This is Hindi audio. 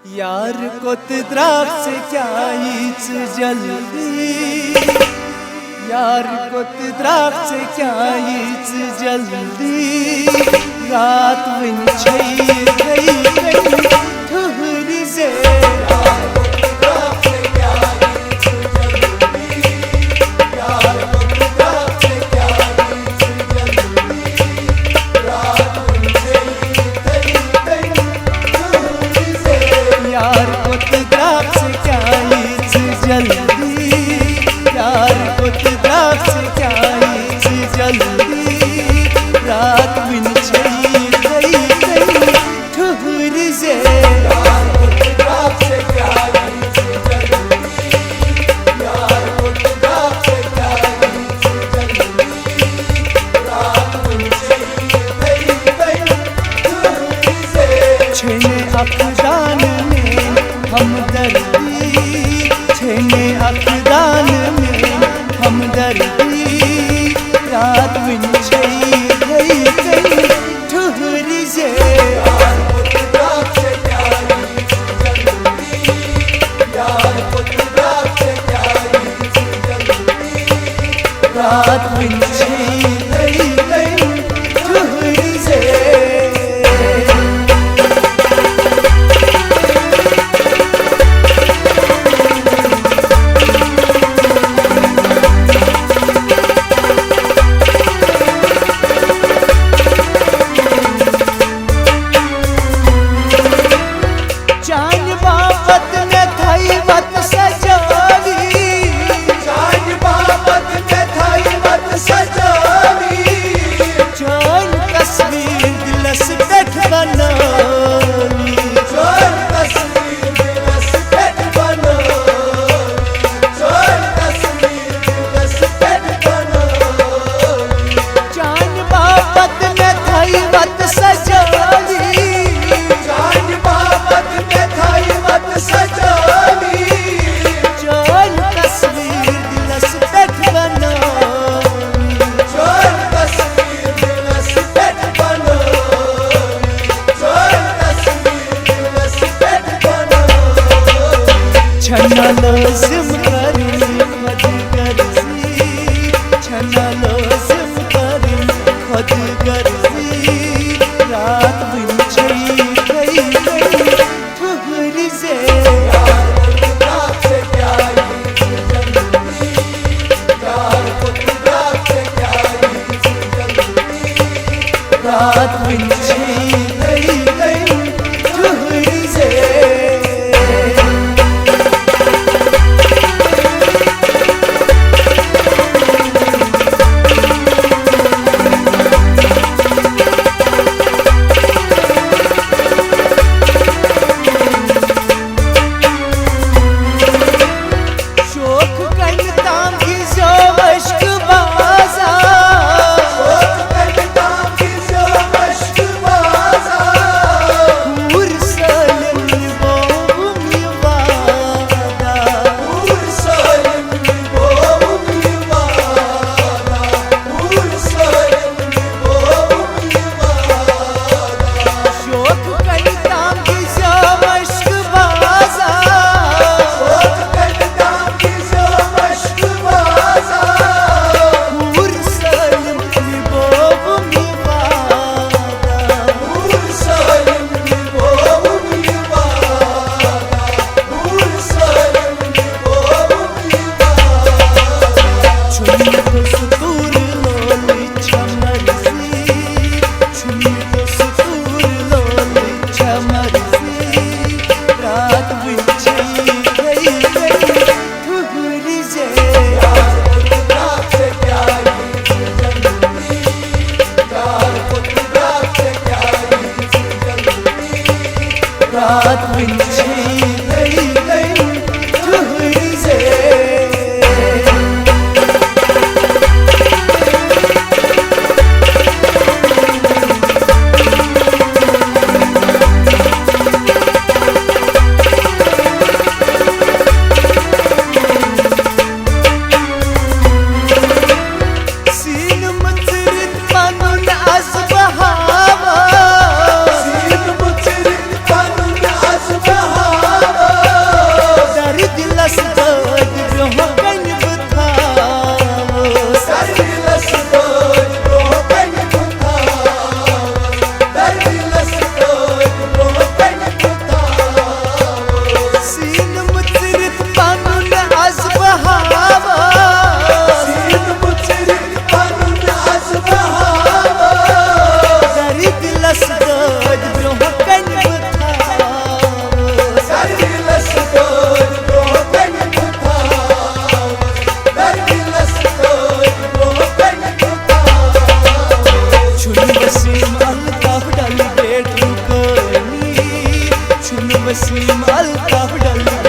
यार कोत द्राक्ष क्या हीच जल्दी, यार कोत द्राक्ष क्या हीच जल्दी, रात वन छई गई ठुहरी से अखदान में हमदर्दी, छेने अखदान में हमदर्दी, रात बिन छई गई ठुहरी से रात बिन छई गई ठुहरी से। छना लोज़िम करी खुद गर्जी, छना लोज़िम करी खुद गर्जी, रात बिन छई गई ठुहरी से रात बिन छई गई ठुहरी से। रात बिन छई गई ठुहरी से। सीन मुचरित कानून अस बहावा, सीन मुचरित कानून अस बहावा, तस्लीम अल्ताफ डल्ला